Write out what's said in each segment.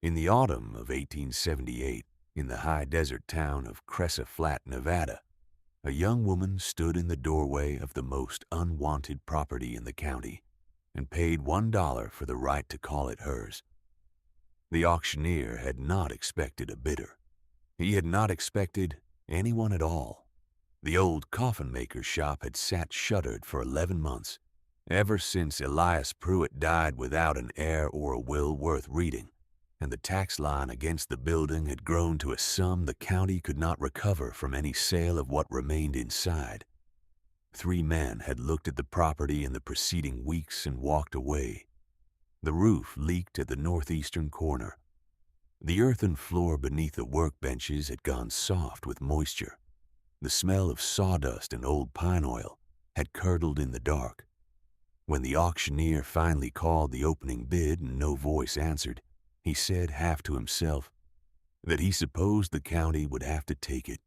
In the autumn of 1878, in the high desert town of Cressa Flat, Nevada, a young woman stood in the doorway of the most unwanted property in the county and paid $1 for the right to call it hers. The auctioneer had not expected a bidder. He had not expected anyone at all. The old coffin maker's shop had sat shuttered for 11 months, ever since Elias Pruitt died without an heir or a will worth reading, and the tax line against the building had grown to a sum the county could not recover from any sale of what remained inside. 3 men had looked at the property in the preceding weeks and walked away. The roof leaked at the northeastern corner. The earthen floor beneath the workbenches had gone soft with moisture. The smell of sawdust and old pine oil had curdled in the dark. When the auctioneer finally called the opening bid and no voice answered, he said half to himself that he supposed the county would have to take it.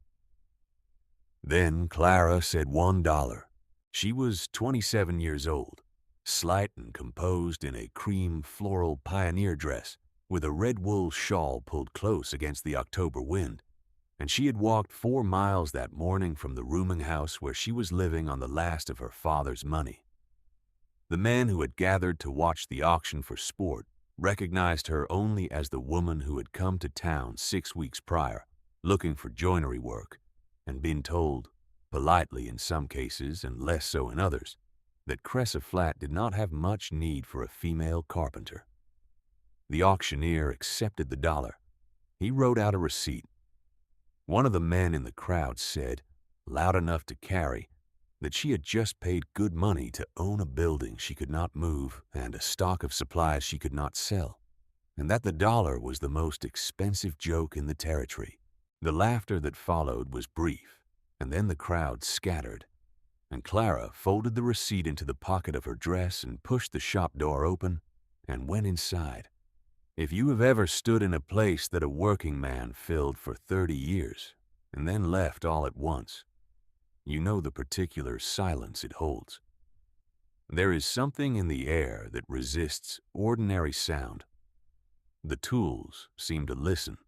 Then Clara said $1. She was 27 years old, slight and composed in a cream floral pioneer dress with a red wool shawl pulled close against the October wind, and she had walked 4 miles that morning from the rooming house where she was living on the last of her father's money. The men who had gathered to watch the auction for sport recognized her only as the woman who had come to town 6 weeks prior, looking for joinery work, and been told, politely in some cases and less so in others, that Cressa Flat did not have much need for a female carpenter. The auctioneer accepted the $1. He wrote out a receipt. One of the men in the crowd said, loud enough to carry, that she had just paid good money to own a building she could not move and a stock of supplies she could not sell, and that the $1 was the most expensive joke in the territory. The laughter that followed was brief, and then the crowd scattered, and Clara folded the receipt into the pocket of her dress and pushed the shop door open and went inside. If you have ever stood in a place that a working man filled for 30 years and then left all at once, you know the particular silence it holds. There is something in the air that resists ordinary sound. The tools seem to listen.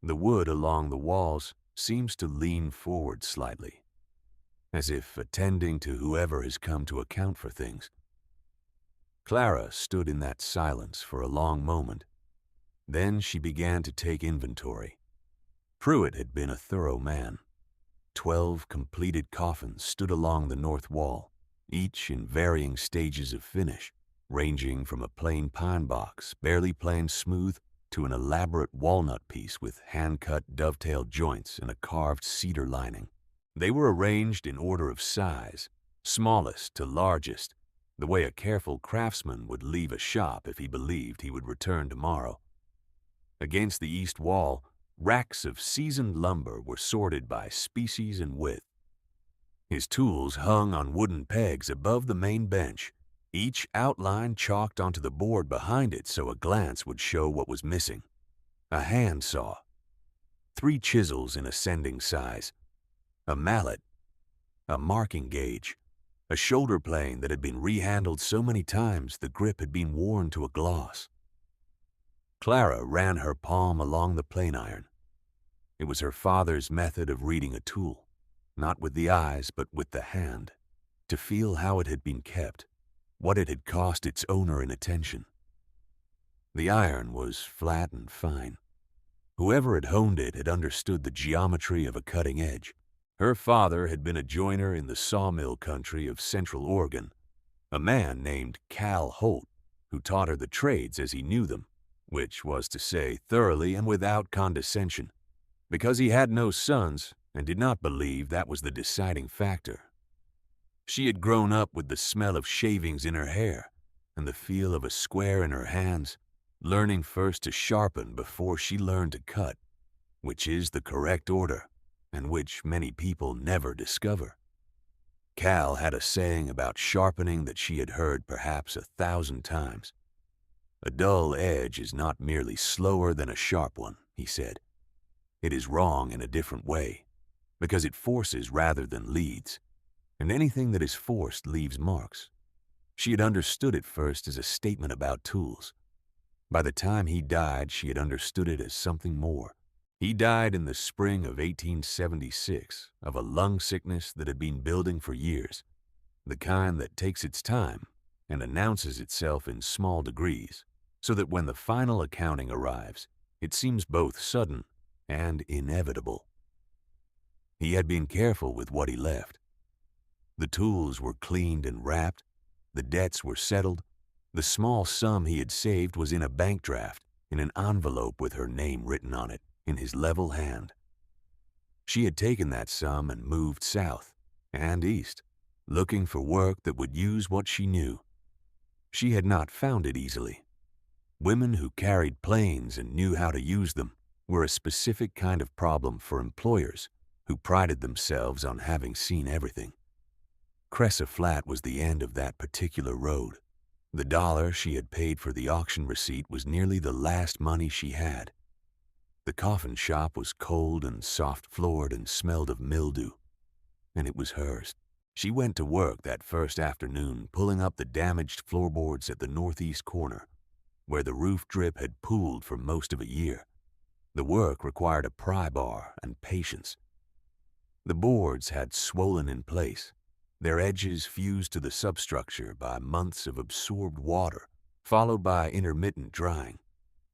The wood along the walls seems to lean forward slightly, as if attending to whoever has come to account for things. Clara stood in that silence for a long moment. Then she began to take inventory. Pruitt had been a thorough man. 12 completed coffins stood along the north wall, each in varying stages of finish, ranging from a plain pine box, barely planed smooth, to an elaborate walnut piece with hand-cut dovetail joints and a carved cedar lining. They were arranged in order of size, smallest to largest, the way a careful craftsman would leave a shop if he believed he would return tomorrow. Against the east wall, racks of seasoned lumber were sorted by species and width. His tools hung on wooden pegs above the main bench, each outline chalked onto the board behind it so a glance would show what was missing. A hand saw, 3 chisels in ascending size, a mallet, a marking gauge, a shoulder plane that had been rehandled so many times the grip had been worn to a gloss. Clara ran her palm along the plane iron. It was her father's method of reading a tool, not with the eyes but with the hand, to feel how it had been kept, what it had cost its owner in attention. The iron was flat and fine. Whoever had honed it had understood the geometry of a cutting edge. Her father had been a joiner in the sawmill country of Central Oregon, a man named Cal Holt, who taught her the trades as he knew them, which was to say thoroughly and without condescension, because he had no sons and did not believe that was the deciding factor. She had grown up with the smell of shavings in her hair and the feel of a square in her hands, learning first to sharpen before she learned to cut, which is the correct order and which many people never discover. Cal had a saying about sharpening that she had heard perhaps 1,000 times. A dull edge is not merely slower than a sharp one, he said. It is wrong in a different way, because it forces rather than leads, and anything that is forced leaves marks. She had understood it first as a statement about tools. By the time he died, she had understood it as something more. He died in the spring of 1876 of a lung sickness that had been building for years, the kind that takes its time and announces itself in small degrees, so that when the final accounting arrives, it seems both sudden and inevitable. He had been careful with what he left. The tools were cleaned and wrapped, the debts were settled, the small sum he had saved was in a bank draft in an envelope with her name written on it in his level hand. She had taken that sum and moved south and east, looking for work that would use what she knew. She had not found it easily. Women who carried planes and knew how to use them were a specific kind of problem for employers who prided themselves on having seen everything. Cressa Flat was the end of that particular road. The dollar she had paid for the auction receipt was nearly the last money she had. The Coffin shop was cold and soft-floored and smelled of mildew, and it was hers. She went to work that first afternoon pulling up the damaged floorboards at the northeast corner, where the roof drip had pooled for most of a year. The work required a pry bar and patience. The boards had swollen in place, their edges fused to the substructure by months of absorbed water, followed by intermittent drying,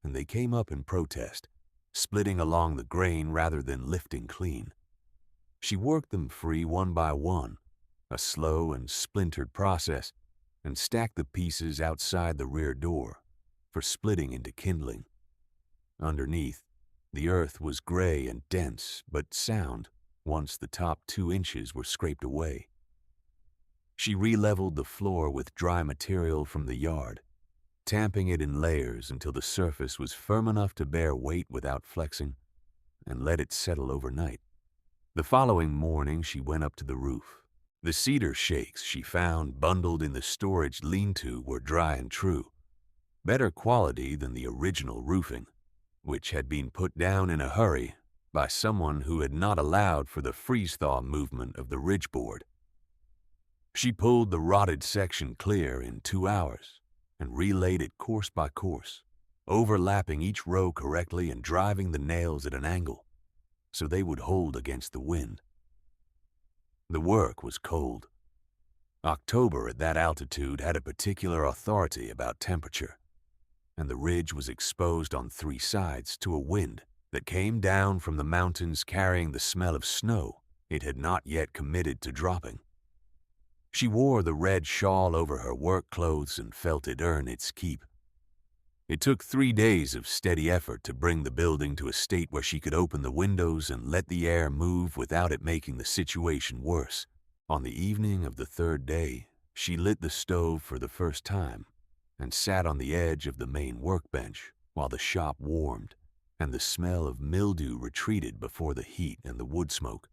and they came up in protest, splitting along the grain rather than lifting clean. She worked them free one by one, a slow and splintered process, and stacked the pieces outside the rear door for splitting into kindling. Underneath, the earth was gray and dense but sound once the top 2 inches were scraped away. She re-leveled the floor with dry material from the yard, tamping it in layers until the surface was firm enough to bear weight without flexing, and let it settle overnight. The following morning she went up to the roof. The cedar shakes she found bundled in the storage lean-to were dry and true, better quality than the original roofing, which had been put down in a hurry by someone who had not allowed for the freeze-thaw movement of the ridgeboard. She pulled the rotted section clear in 2 hours and relaid it course by course, overlapping each row correctly and driving the nails at an angle so they would hold against the wind. The work was cold. October at that altitude had a particular authority about temperature, and the ridge was exposed on 3 sides to a wind that came down from the mountains carrying the smell of snow it had not yet committed to dropping. She wore the red shawl over her work clothes and felt it earn its keep. It took 3 days of steady effort to bring the building to a state where she could open the windows and let the air move without it making the situation worse. On the evening of the 3rd day, she lit the stove for the first time and sat on the edge of the main workbench while the shop warmed and the smell of mildew retreated before the heat and the wood smoke.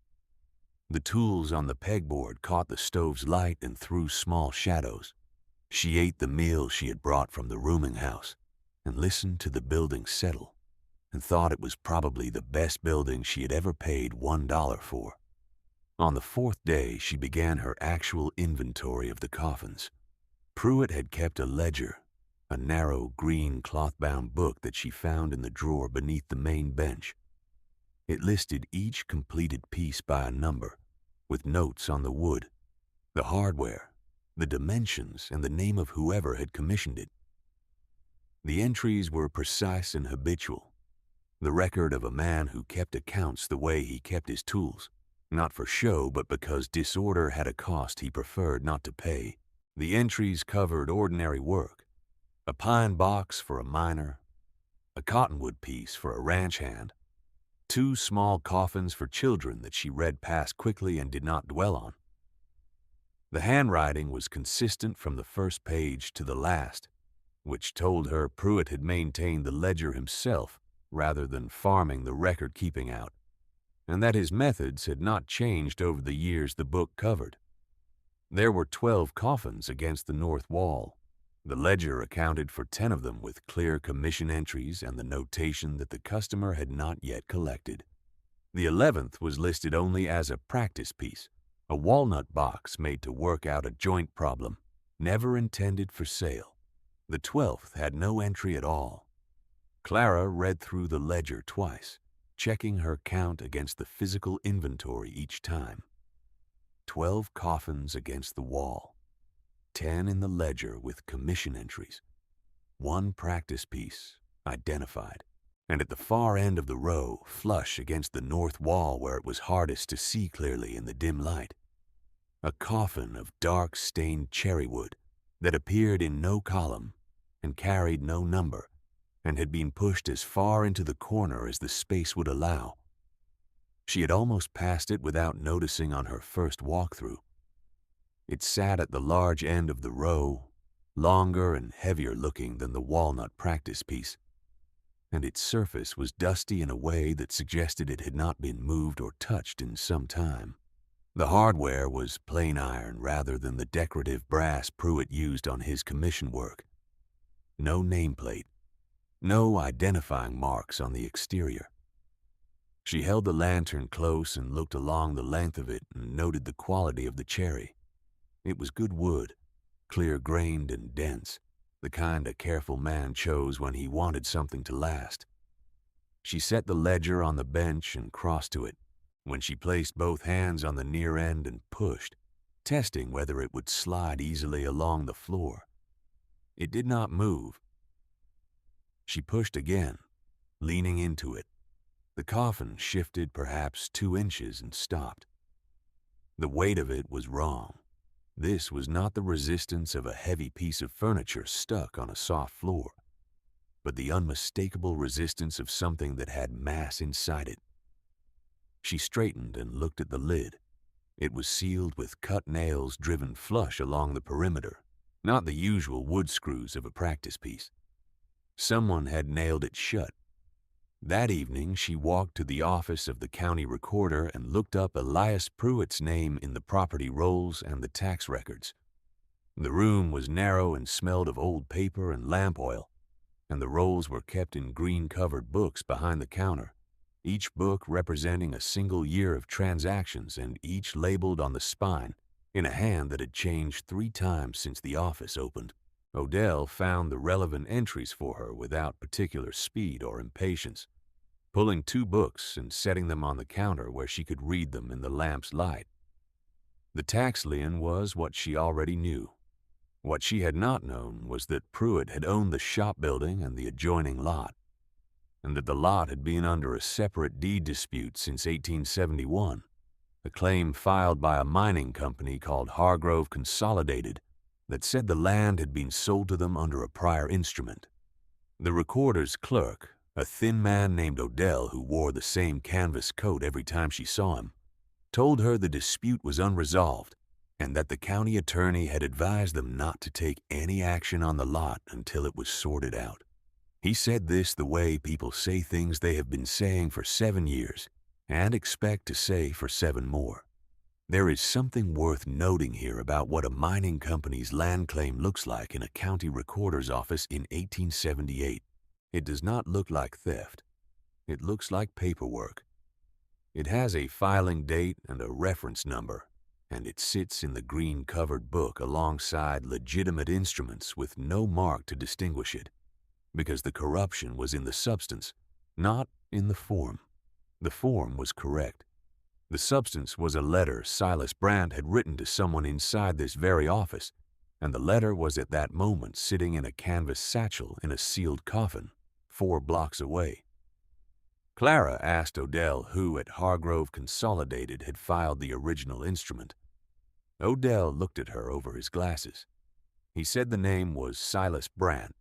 The tools on the pegboard caught the stove's light and threw small shadows. She ate the meal she had brought from the rooming house and listened to the building settle and thought it was probably the best building she had ever paid $1 for. On the 4th day, she began her actual inventory of the coffins. Pruitt had kept a ledger, a narrow green cloth-bound book that she found in the drawer beneath the main bench. It listed each completed piece by a number, with notes on the wood, the hardware, the dimensions, and the name of whoever had commissioned it. The entries were precise and habitual, the record of a man who kept accounts the way he kept his tools, not for show but because disorder had a cost he preferred not to pay. The entries covered ordinary work, a pine box for a miner, a cottonwood piece for a ranch hand, 2 small coffins for children that she read past quickly and did not dwell on. The handwriting was consistent from the first page to the last, which told her Pruitt had maintained the ledger himself rather than farming the record-keeping out, and that his methods had not changed over the years the book covered. There were 12 coffins against the north wall. The ledger accounted for 10 of them with clear commission entries and the notation that the customer had not yet collected. The 11th was listed only as a practice piece, a walnut box made to work out a joint problem, never intended for sale. The 12th had no entry at all, Clara read through the ledger twice, checking her count against the physical inventory each time. 12 coffins against the wall, 10 in the ledger with commission entries, 1 practice piece identified, and at the far end of the row, flush against the north wall where it was hardest to see clearly in the dim light, a coffin of dark stained cherry wood that appeared in no column and carried no number, and had been pushed as far into the corner as the space would allow. She had almost passed it without noticing on her first walk-through. It sat at the large end of the row, longer and heavier looking than the walnut practice piece, and its surface was dusty in a way that suggested it had not been moved or touched in some time. The hardware was plain iron rather than the decorative brass Pruitt used on his commission work. No nameplate, no identifying marks on the exterior. She held the lantern close and looked along the length of it and noted the quality of the cherry. It was good wood, clear-grained and dense, the kind a careful man chose when he wanted something to last. She set the ledger on the bench and crossed to it, when she placed both hands on the near end and pushed, testing whether it would slide easily along the floor. It did not move. She pushed again, leaning into it. The coffin shifted perhaps 2 inches and stopped. The weight of it was wrong. This was not the resistance of a heavy piece of furniture stuck on a soft floor, but the unmistakable resistance of something that had mass inside it. She straightened and looked at the lid. It was sealed with cut nails driven flush along the perimeter, not the usual wood screws of a practice piece. Someone had nailed it shut. That evening, she walked to the office of the county recorder and looked up Elias Pruitt's name in the property rolls and the tax records. The room was narrow and smelled of old paper and lamp oil, and the rolls were kept in green-covered books behind the counter, each book representing a single year of transactions and each labeled on the spine in a hand that had changed 3 times since the office opened. Odell found the relevant entries for her without particular speed or impatience, pulling 2 books and setting them on the counter where she could read them in the lamp's light. The tax lien was what she already knew. What she had not known was that Pruitt had owned the shop building and the adjoining lot, and that the lot had been under a separate deed dispute since 1871, a claim filed by a mining company called Hargrove Consolidated that said the land had been sold to them under a prior instrument. The recorder's clerk, a thin man named Odell who wore the same canvas coat every time she saw him, told her the dispute was unresolved and that the county attorney had advised them not to take any action on the lot until it was sorted out. He said this the way people say things they have been saying for 7 years and expect to say for 7 more. There is something worth noting here about what a mining company's land claim looks like in a county recorder's office in 1878. It does not look like theft. It looks like paperwork. It has a filing date and a reference number, and it sits in the green-covered book alongside legitimate instruments with no mark to distinguish it, because the corruption was in the substance, not in the form. The form was correct. The substance was a letter Silas Brandt had written to someone inside this very office, and the letter was at that moment sitting in a canvas satchel in a sealed coffin 4 blocks away. Clara asked Odell who at Hargrove Consolidated had filed the original instrument. Odell looked at her over his glasses. He said the name was Silas Brandt,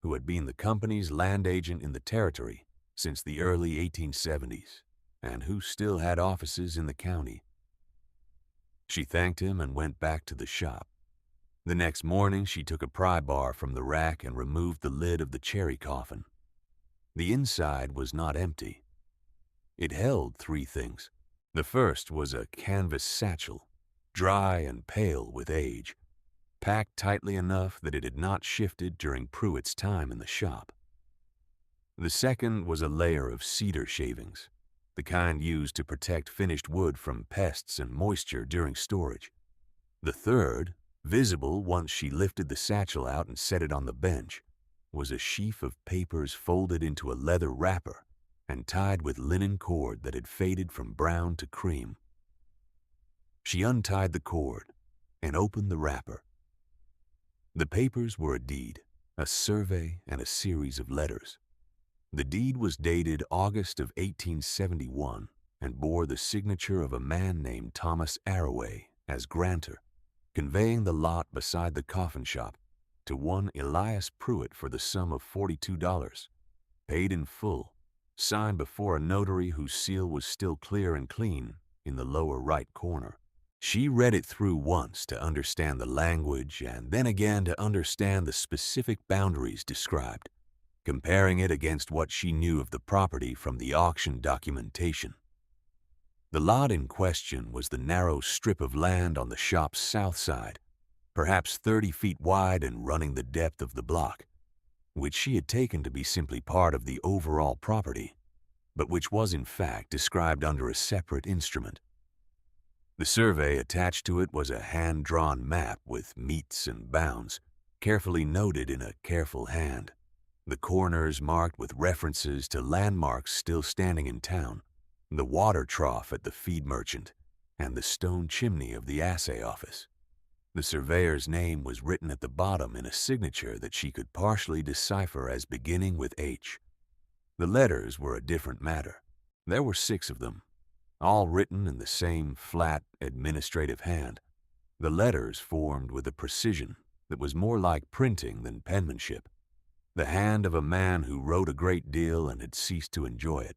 who had been the company's land agent in the territory since the early 1870s. And who still had offices in the county. She thanked him and went back to the shop. The next morning, she took a pry bar from the rack and removed the lid of the cherry coffin. The inside was not empty. It held 3 things. The first was a canvas satchel, dry and pale with age, packed tightly enough that it had not shifted during Pruitt's time in the shop. The second was a layer of cedar shavings, the kind used to protect finished wood from pests and moisture during storage. The third, visible once she lifted the satchel out and set it on the bench, was a sheaf of papers folded into a leather wrapper and tied with linen cord that had faded from brown to cream. She untied the cord and opened the wrapper. The papers were a deed, a survey, and a series of letters. The deed was dated August of 1871 and bore the signature of a man named Thomas Arroway as grantor, conveying the lot beside the coffin shop to one Elias Pruitt for the sum of $42, paid in full, signed before a notary whose seal was still clear and clean in the lower right corner. She read it through once to understand the language and then again to understand the specific boundaries described, comparing it against what she knew of the property from the auction documentation. The lot in question was the narrow strip of land on the shop's south side, perhaps 30 feet wide and running the depth of the block, which she had taken to be simply part of the overall property, but which was in fact described under a separate instrument. The survey attached to it was a hand-drawn map with metes and bounds, carefully noted in a careful hand, the corners marked with references to landmarks still standing in town, the water trough at the feed merchant, and the stone chimney of the assay office. The surveyor's name was written at the bottom in a signature that she could partially decipher as beginning with H. The letters were a different matter. There were 6 of them, all written in the same flat, administrative hand. The letters formed with a precision that was more like printing than penmanship, the hand of a man who wrote a great deal and had ceased to enjoy it.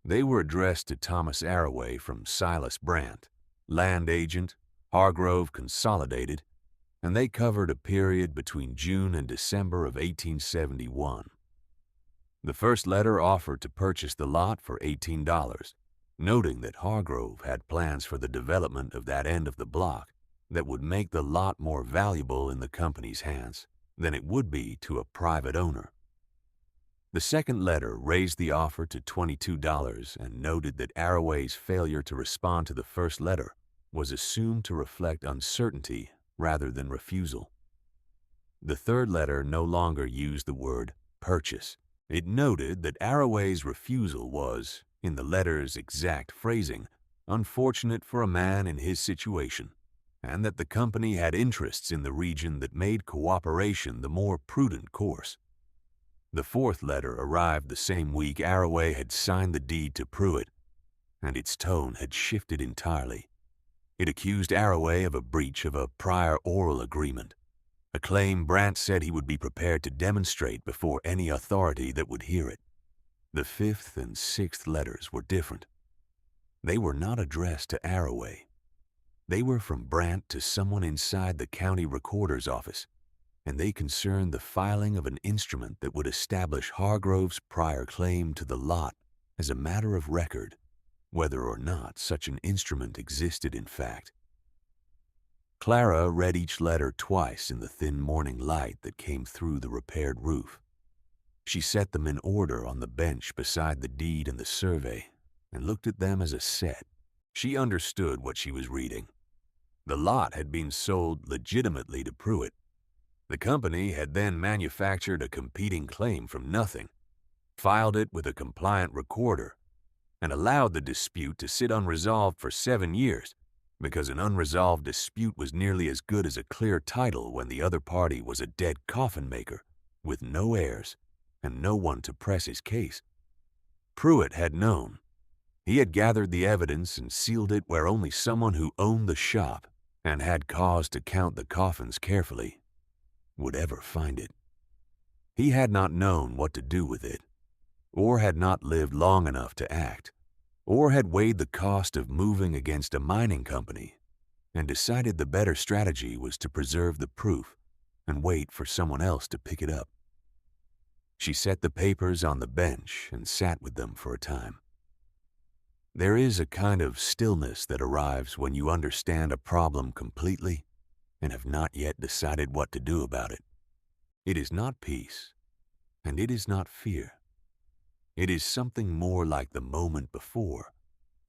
They were addressed to Thomas Arroway from Silas Brandt, land agent, Hargrove Consolidated, and they covered a period between June and December of 1871. The first letter offered to purchase the lot for $18, noting that Hargrove had plans for the development of that end of the block that would make the lot more valuable in the company's hands than it would be to a private owner. The second letter raised the offer to $22 and noted that Arroway's failure to respond to the first letter was assumed to reflect uncertainty rather than refusal. The third letter no longer used the word purchase. It noted that Arroway's refusal was, in the letter's exact phrasing, unfortunate for a man in his situation, and that the company had interests in the region that made cooperation the more prudent course. The fourth letter arrived the same week Arroway had signed the deed to Pruitt, and its tone had shifted entirely. It accused Arroway of a breach of a prior oral agreement, a claim Brandt said he would be prepared to demonstrate before any authority that would hear it. The fifth and sixth letters were different. They were not addressed to Arroway. They were from Brandt to someone inside the county recorder's office, and they concerned the filing of an instrument that would establish Hargrove's prior claim to the lot as a matter of record, whether or not such an instrument existed in fact. Clara read each letter twice in the thin morning light that came through the repaired roof. She set them in order on the bench beside the deed and the survey and looked at them as a set. She understood what she was reading. The lot had been sold legitimately to Pruitt. The company had then manufactured a competing claim from nothing, filed it with a compliant recorder, and allowed the dispute to sit unresolved for 7 years because an unresolved dispute was nearly as good as a clear title when the other party was a dead coffin maker with no heirs and no one to press his case. Pruitt had known. He had gathered the evidence and sealed it where only someone who owned the shop and had cause to count the coffins carefully would ever find it. He had not known what to do with it, or had not lived long enough to act, or had weighed the cost of moving against a mining company and decided the better strategy was to preserve the proof and wait for someone else to pick it up. She set the papers on the bench and sat with them for a time. There is a kind of stillness that arrives when you understand a problem completely and have not yet decided what to do about it. It is not peace, and it is not fear. It is something more like the moment before.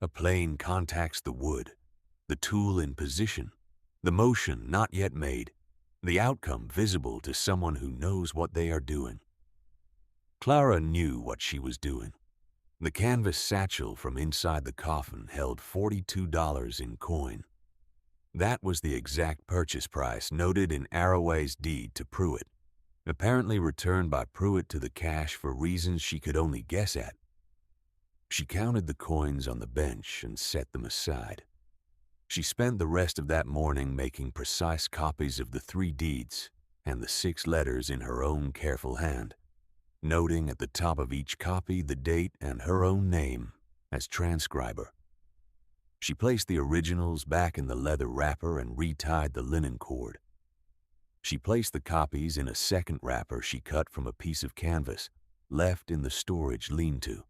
A plane contacts the wood, the tool in position, the motion not yet made, the outcome visible to someone who knows what they are doing. Clara knew what she was doing. The canvas satchel from inside the coffin held $42 in coin. That was the exact purchase price noted in Arroway's deed to Pruitt, apparently returned by Pruitt to the cash for reasons she could only guess at. She counted the coins on the bench and set them aside. She spent the rest of that morning making precise copies of the 3 deeds and the 6 letters in her own careful hand, noting at the top of each copy the date and her own name as transcriber. She placed the originals back in the leather wrapper and retied the linen cord. She placed the copies in a second wrapper she cut from a piece of canvas left in the storage lean-to.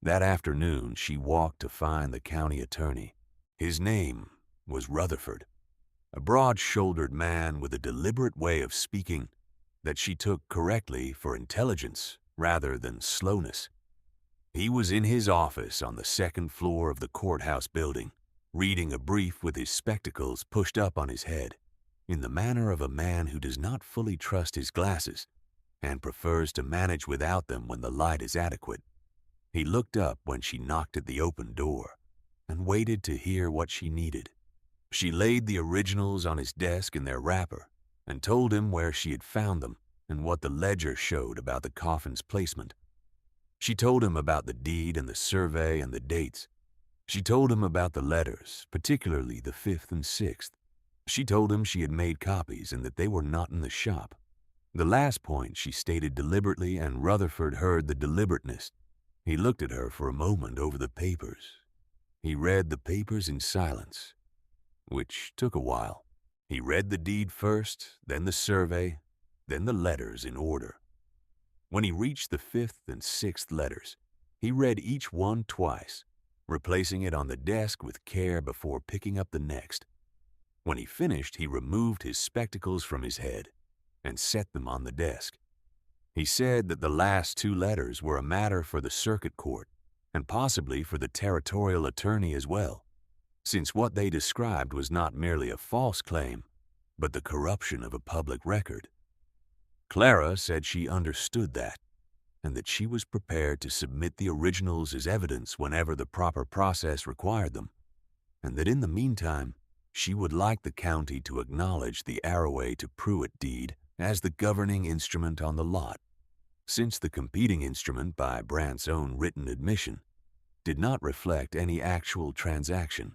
That afternoon, she walked to find the county attorney. His name was Rutherford, a broad-shouldered man with a deliberate way of speaking that she took correctly for intelligence rather than slowness. He was in his office on the second floor of the courthouse building, reading a brief with his spectacles pushed up on his head, in the manner of a man who does not fully trust his glasses and prefers to manage without them when the light is adequate. He looked up when she knocked at the open door and waited to hear what she needed. She laid the originals on his desk in their wrapper and told him where she had found them and what the ledger showed about the coffin's placement. She told him about the deed and the survey and the dates. She told him about the letters, particularly the 5th and 6th. She told him she had made copies and that they were not in the shop. The last point she stated deliberately, and Rutherford heard the deliberateness. He looked at her for a moment over the papers. He read the papers in silence, which took a while. He read the deed first, then the survey, then the letters in order. When he reached the 5th and 6th letters, he read each one twice, replacing it on the desk with care before picking up the next. When he finished, he removed his spectacles from his head and set them on the desk. He said that the last 2 letters were a matter for the circuit court and possibly for the territorial attorney as well, since what they described was not merely a false claim, but the corruption of a public record. Clara said she understood that, and that she was prepared to submit the originals as evidence whenever the proper process required them, and that in the meantime, she would like the county to acknowledge the Arroway to Pruitt deed as the governing instrument on the lot, since the competing instrument, by Brandt's own written admission, did not reflect any actual transaction.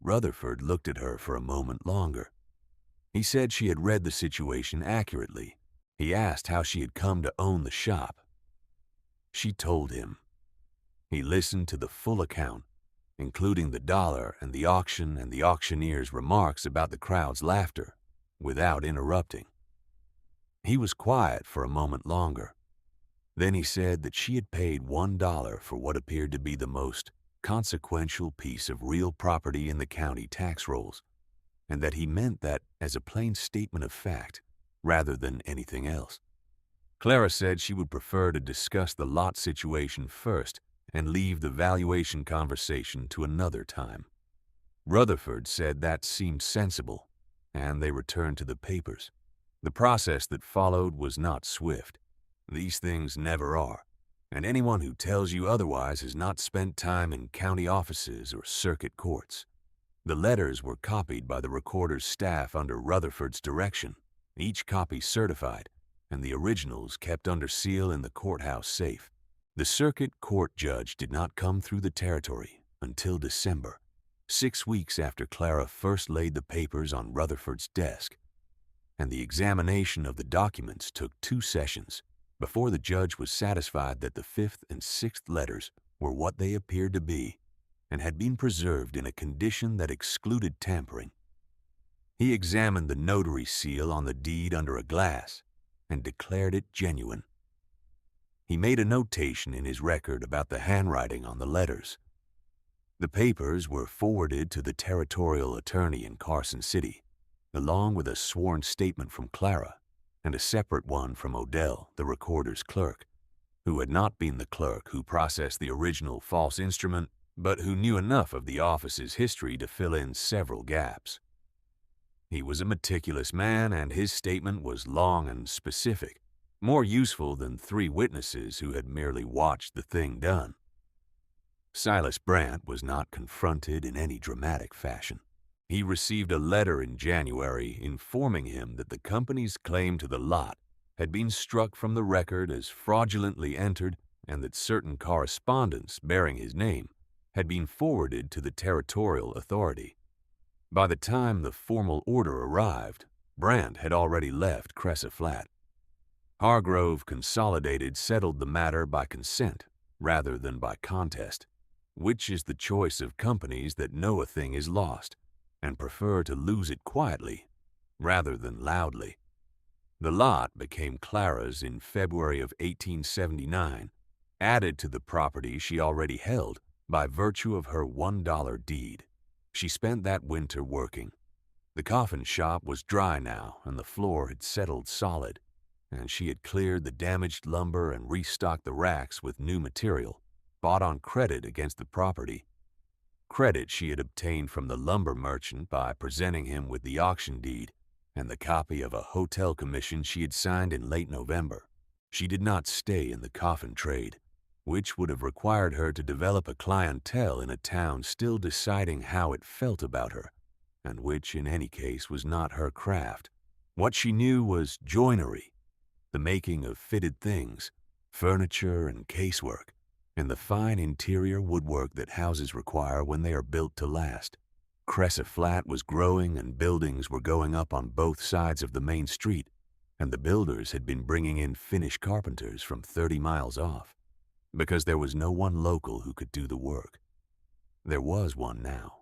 Rutherford looked at her for a moment longer. He said she had read the situation accurately. He asked how she had come to own the shop. She told him. He listened to the full account, including the dollar and the auction and the auctioneer's remarks about the crowd's laughter, without interrupting. He was quiet for a moment longer. Then he said that she had paid $1 for what appeared to be the most consequential piece of real property in the county tax rolls, and that he meant that as a plain statement of fact, rather than anything else. Clara said she would prefer to discuss the lot situation first and leave the valuation conversation to another time. Rutherford said that seemed sensible, and they returned to the papers. The process that followed was not swift. These things never are, and anyone who tells you otherwise has not spent time in county offices or circuit courts. The letters were copied by the recorder's staff under Rutherford's direction, each copy certified, and the originals kept under seal in the courthouse safe. The circuit court judge did not come through the territory until December, 6 weeks after Clara first laid the papers on Rutherford's desk, and the examination of the documents took 2 sessions before the judge was satisfied that the 5th and 6th letters were what they appeared to be and had been preserved in a condition that excluded tampering. He examined the notary seal on the deed under a glass and declared it genuine. He made a notation in his record about the handwriting on the letters. The papers were forwarded to the territorial attorney in Carson City, along with a sworn statement from Clara and a separate one from Odell, the recorder's clerk, who had not been the clerk who processed the original false instrument, but who knew enough of the office's history to fill in several gaps. He was a meticulous man, and his statement was long and specific, more useful than three witnesses who had merely watched the thing done. Silas Brandt was not confronted in any dramatic fashion. He received a letter in January informing him that the company's claim to the lot had been struck from the record as fraudulently entered and that certain correspondence bearing his name had been forwarded to the territorial authority. By the time the formal order arrived, Brandt had already left Cressa Flat. Hargrove Consolidated settled the matter by consent rather than by contest, which is the choice of companies that know a thing is lost and prefer to lose it quietly rather than loudly. The lot became Clara's in February of 1879, added to the property she already held by virtue of her $1 deed. She spent that winter working. The Coffin shop was dry now, and the floor had settled solid, and she had cleared the damaged lumber and restocked the racks with new material, bought on credit against the property. Credit she had obtained from the lumber merchant by presenting him with the auction deed and the copy of a hotel commission she had signed in late November. She did not stay in the coffin trade, which would have required her to develop a clientele in a town still deciding how it felt about her, and which in any case was not her craft. What she knew was joinery, the making of fitted things, furniture and casework, and the fine interior woodwork that houses require when they are built to last. Cressa Flat was growing and buildings were going up on both sides of the main street, and the builders had been bringing in Finnish carpenters from 30 miles off, because there was no one local who could do the work. There was one now.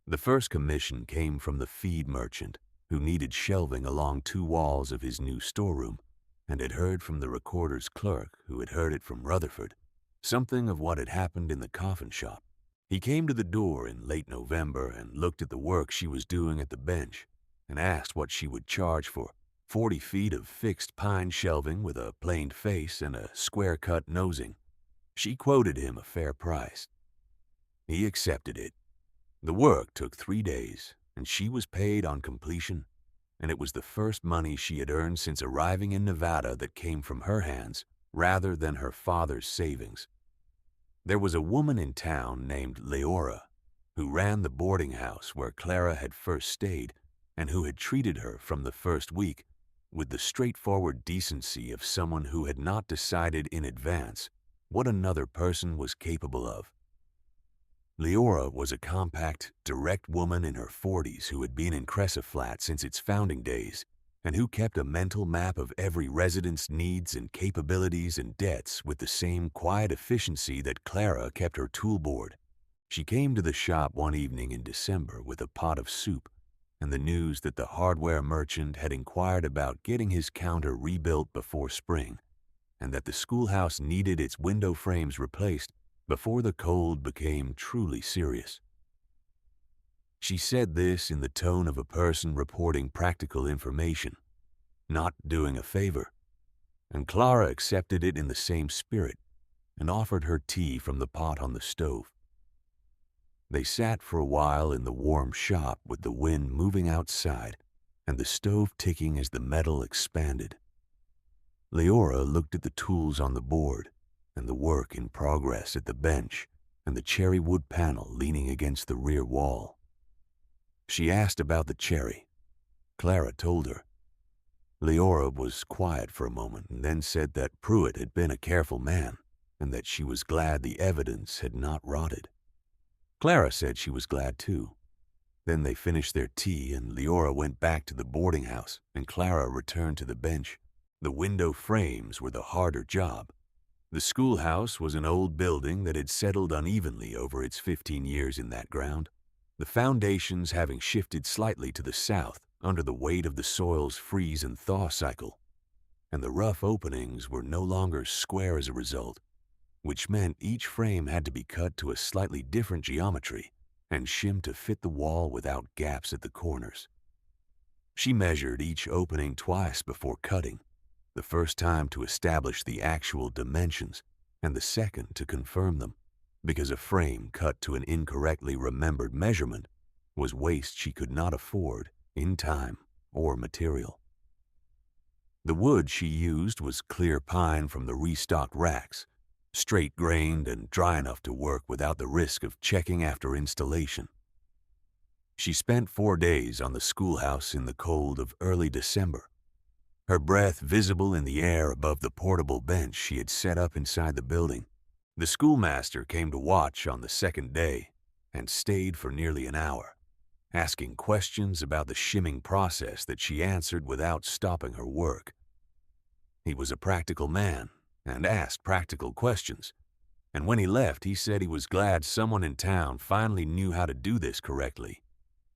The first commission came from the feed merchant, who needed shelving along 2 walls of his new storeroom, and had heard from the recorder's clerk, who had heard it from Rutherford, something of what had happened in the coffin shop. He came to the door in late November and looked at the work she was doing at the bench and asked what she would charge for 40 feet of fixed pine shelving with a planed face and a square-cut nosing. She quoted him a fair price. He accepted it. The work took 3 days, and she was paid on completion, and it was the first money she had earned since arriving in Nevada that came from her hands rather than her father's savings. There was a woman in town named Leora, who ran the boarding house where Clara had first stayed and who had treated her from the first week with the straightforward decency of someone who had not decided in advance what another person was capable of. Leora was a compact, direct woman in her 40s who had been in Cressa Flat since its founding days and who kept a mental map of every resident's needs and capabilities and debts with the same quiet efficiency that Clara kept her toolboard. She came to the shop one evening in December with a pot of soup and the news that the hardware merchant had inquired about getting his counter rebuilt before spring and that the schoolhouse needed its window frames replaced before the cold became truly serious. She said this in the tone of a person reporting practical information, not doing a favor, and Clara accepted it in the same spirit and offered her tea from the pot on the stove. They sat for a while in the warm shop with the wind moving outside and the stove ticking as the metal expanded. Leora looked at the tools on the board and the work in progress at the bench and the cherry wood panel leaning against the rear wall. She asked about the cherry. Clara told her. Leora was quiet for a moment and then said that Pruitt had been a careful man and that she was glad the evidence had not rotted. Clara said she was glad too. Then they finished their tea and Leora went back to the boarding house and Clara returned to the bench. The window frames were the harder job. The schoolhouse was an old building that had settled unevenly over its 15 years in that ground, the foundations having shifted slightly to the south under the weight of the soil's freeze and thaw cycle, and the rough openings were no longer square as a result, which meant each frame had to be cut to a slightly different geometry and shimmed to fit the wall without gaps at the corners. She measured each opening twice before cutting, the first time to establish the actual dimensions and the second to confirm them, because a frame cut to an incorrectly remembered measurement was waste she could not afford in time or material. The wood she used was clear pine from the restocked racks, straight-grained and dry enough to work without the risk of checking after installation. She spent 4 days on the schoolhouse in the cold of early December, her breath visible in the air above the portable bench she had set up inside the building. The schoolmaster came to watch on the second day and stayed for nearly an hour, asking questions about the shimming process that she answered without stopping her work. He was a practical man and asked practical questions, and when he left, he said he was glad someone in town finally knew how to do this correctly.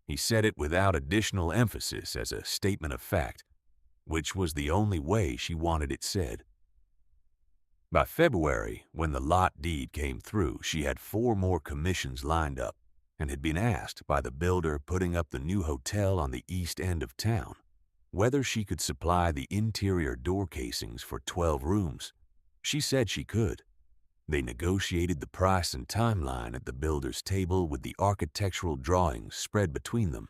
He said it without additional emphasis as a statement of fact, which was the only way she wanted it said. By February, when the lot deed came through, she had 4 more commissions lined up and had been asked by the builder putting up the new hotel on the east end of town whether she could supply the interior door casings for 12 rooms. She said she could. They negotiated the price and timeline at the builder's table with the architectural drawings spread between them,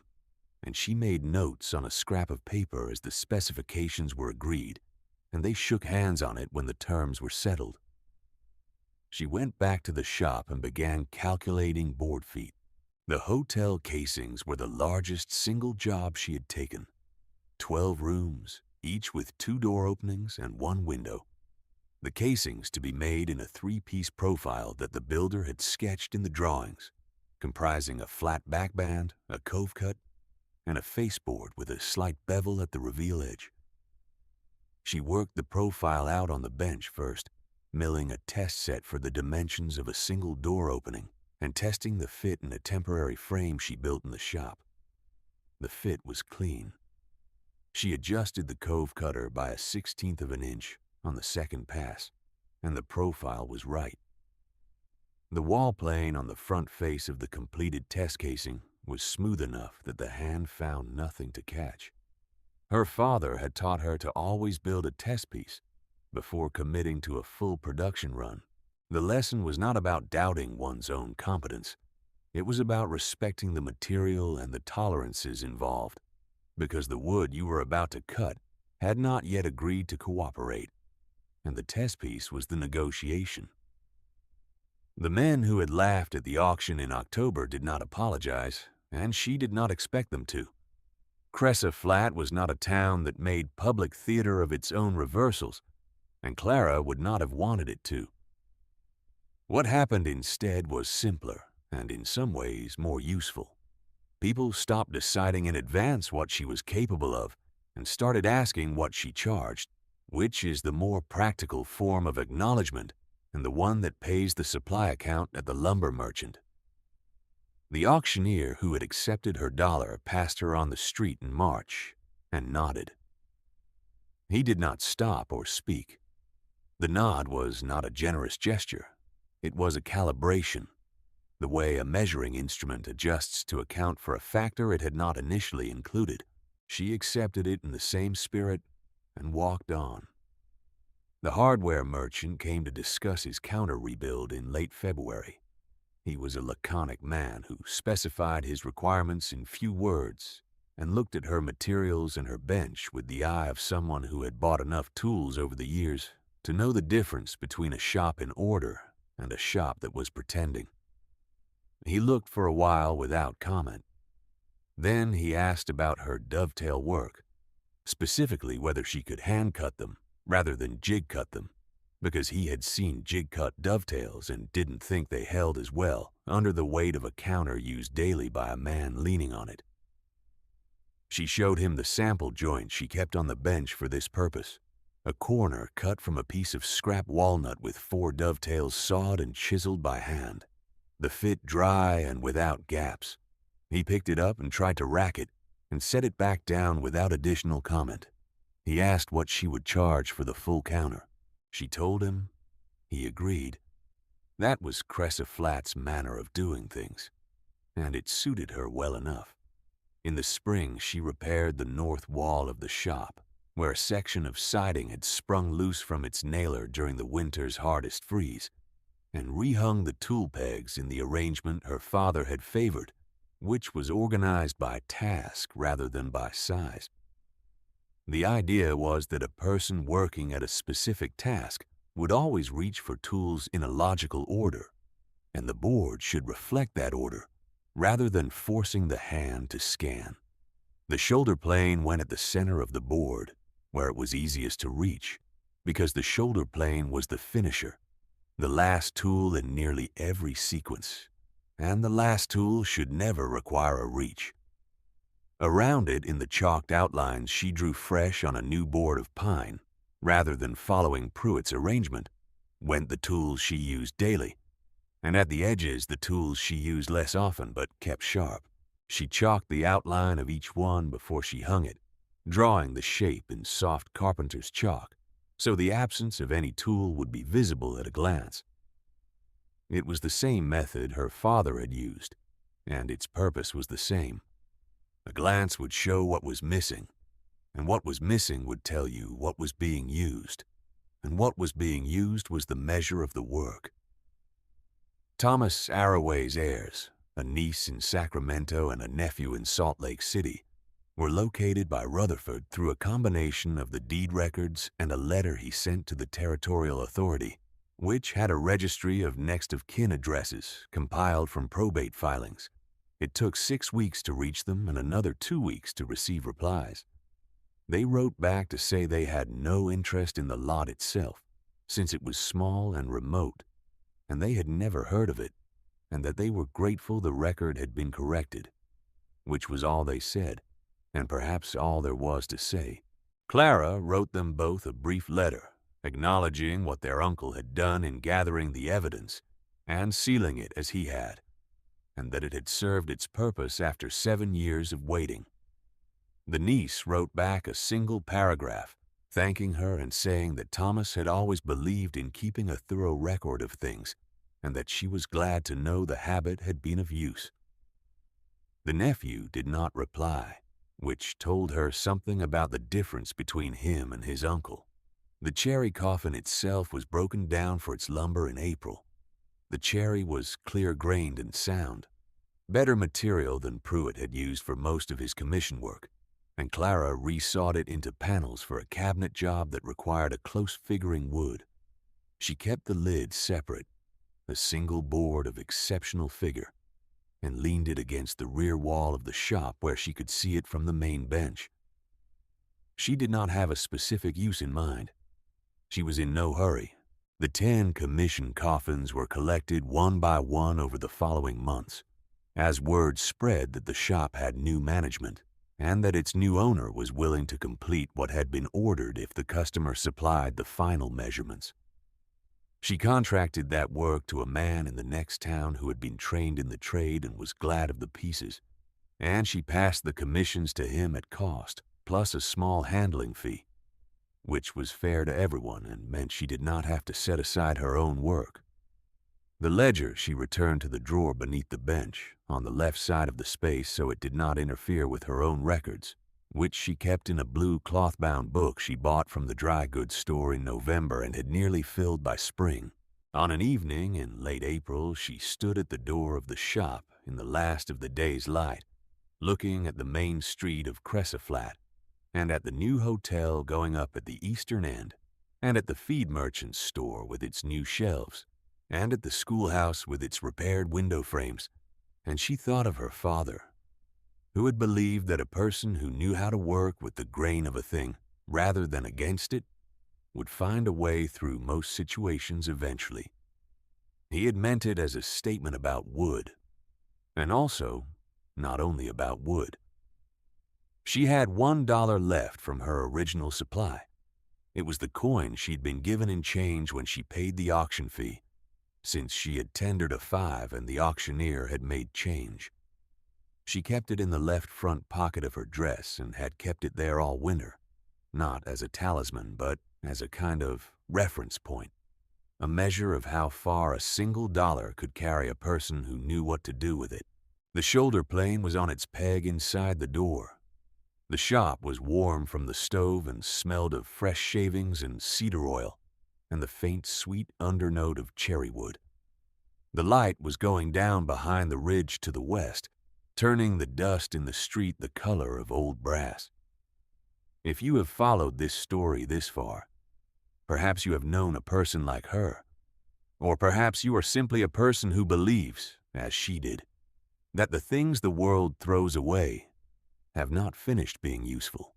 and she made notes on a scrap of paper as the specifications were agreed, and they shook hands on it when the terms were settled. She went back to the shop and began calculating board feet. The hotel casings were the largest single job she had taken. 12 rooms, each with 2 door openings and 1 window. The casings to be made in a 3-piece profile that the builder had sketched in the drawings, comprising a flat backband, a cove cut, and a faceboard with a slight bevel at the reveal edge. She worked the profile out on the bench first, milling a test set for the dimensions of a single door opening and testing the fit in a temporary frame she built in the shop. The fit was clean. She adjusted the cove cutter by a 1/16 of an inch on the second pass, and the profile was right. The wall plane on the front face of the completed test casing was smooth enough that the hand found nothing to catch. Her father had taught her to always build a test piece before committing to a full production run. The lesson was not about doubting one's own competence. It was about respecting the material and the tolerances involved, because the wood you were about to cut had not yet agreed to cooperate, and the test piece was the negotiation. The men who had laughed at the auction in October did not apologize, and she did not expect them to. Cressa Flat was not a town that made public theater of its own reversals, and Clara would not have wanted it to. What happened instead was simpler and in some ways more useful. People stopped deciding in advance what she was capable of and started asking what she charged, which is the more practical form of acknowledgement and the one that pays the supply account at the lumber merchant. The auctioneer who had accepted her dollar passed her on the street in March and nodded. He did not stop or speak. The nod was not a generous gesture. It was a calibration, the way a measuring instrument adjusts to account for a factor it had not initially included. She accepted it in the same spirit and walked on. The hardware merchant came to discuss his counter rebuild in late February. He was a laconic man who specified his requirements in few words and looked at her materials and her bench with the eye of someone who had bought enough tools over the years to know the difference between a shop in order and a shop that was pretending. He looked for a while without comment. Then he asked about her dovetail work, specifically whether she could hand-cut them rather than jig-cut them, because he had seen jig-cut dovetails and didn't think they held as well under the weight of a counter used daily by a man leaning on it. She showed him the sample joint she kept on the bench for this purpose, a corner cut from a piece of scrap walnut with 4 dovetails sawed and chiseled by hand, the fit dry and without gaps. He picked it up and tried to rack it and set it back down without additional comment. He asked what she would charge for the full counter. She told him. He agreed. That was Cressa Flat's manner of doing things, and it suited her well enough. In the spring, she repaired the north wall of the shop, where a section of siding had sprung loose from its nailer during the winter's hardest freeze, and rehung the tool pegs in the arrangement her father had favored, which was organized by task rather than by size. The idea was that a person working at a specific task would always reach for tools in a logical order, and the board should reflect that order rather than forcing the hand to scan. The shoulder plane went at the center of the board, where it was easiest to reach, because the shoulder plane was the finisher, the last tool in nearly every sequence, and the last tool should never require a reach. Around it, in the chalked outlines she drew fresh on a new board of pine, rather than following Pruitt's arrangement, went the tools she used daily, and at the edges the tools she used less often but kept sharp. She chalked the outline of each one before she hung it, drawing the shape in soft carpenter's chalk, so the absence of any tool would be visible at a glance. It was the same method her father had used, and its purpose was the same. A glance would show what was missing, and what was missing would tell you what was being used, and what was being used was the measure of the work. Thomas Arroway's heirs, a niece in Sacramento and a nephew in Salt Lake City, were located by Rutherford through a combination of the deed records and a letter he sent to the territorial authority, which had a registry of next of kin addresses compiled from probate filings. It took 6 weeks to reach them and another 2 weeks to receive replies. They wrote back to say they had no interest in the lot itself, since it was small and remote, and they had never heard of it, and that they were grateful the record had been corrected, which was all they said, and perhaps all there was to say. Clara wrote them both a brief letter, acknowledging what their uncle had done in gathering the evidence and sealing it as he had, and that it had served its purpose after 7 years of waiting. The niece wrote back a single paragraph, thanking her and saying that Thomas had always believed in keeping a thorough record of things, and that she was glad to know the habit had been of use. The nephew did not reply, which told her something about the difference between him and his uncle. The cherry coffin itself was broken down for its lumber in April. The cherry was clear-grained and sound, better material than Pruitt had used for most of his commission work, and Clara resawed it into panels for a cabinet job that required a close-figuring wood. She kept the lid separate, a single board of exceptional figure, and leaned it against the rear wall of the shop where she could see it from the main bench. She did not have a specific use in mind. She was in no hurry. The 10 commission coffins were collected one by one over the following months, as word spread that the shop had new management, and that its new owner was willing to complete what had been ordered if the customer supplied the final measurements. She contracted that work to a man in the next town who had been trained in the trade and was glad of the pieces, and she passed the commissions to him at cost, plus a small handling fee, which was fair to everyone and meant she did not have to set aside her own work. The ledger she returned to the drawer beneath the bench, on the left side of the space so it did not interfere with her own records, which she kept in a blue cloth-bound book she bought from the dry goods store in November and had nearly filled by spring. On an evening in late April, she stood at the door of the shop in the last of the day's light, looking at the main street of Cresciflat, and at the new hotel going up at the eastern end, and at the feed merchant's store with its new shelves, and at the schoolhouse with its repaired window frames, and she thought of her father, who had believed that a person who knew how to work with the grain of a thing rather than against it would find a way through most situations eventually. He had meant it as a statement about wood, and also not only about wood. She had $1 left from her original supply. It was the coin she'd been given in change when she paid the auction fee, since she had tendered a 5 and the auctioneer had made change. She kept it in the left front pocket of her dress and had kept it there all winter, not as a talisman, but as a kind of reference point, a measure of how far a single dollar could carry a person who knew what to do with it. The shoulder plane was on its peg inside the door. The shop was warm from the stove and smelled of fresh shavings and cedar oil and the faint sweet undernote of cherry wood. The light was going down behind the ridge to the west, turning the dust in the street the color of old brass. If you have followed this story this far, perhaps you have known a person like her, or perhaps you are simply a person who believes, as she did, that the things the world throws away have not finished being useful.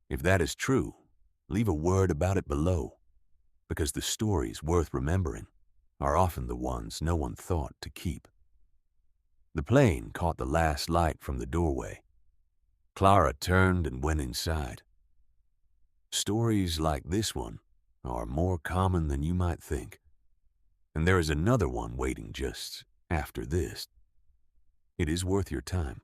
If that is true, leave a word about it below, because the stories worth remembering are often the ones no one thought to keep. The plane caught the last light from the doorway. Clara turned and went inside. Stories like this one are more common than you might think, and there is another one waiting just after this. It is worth your time.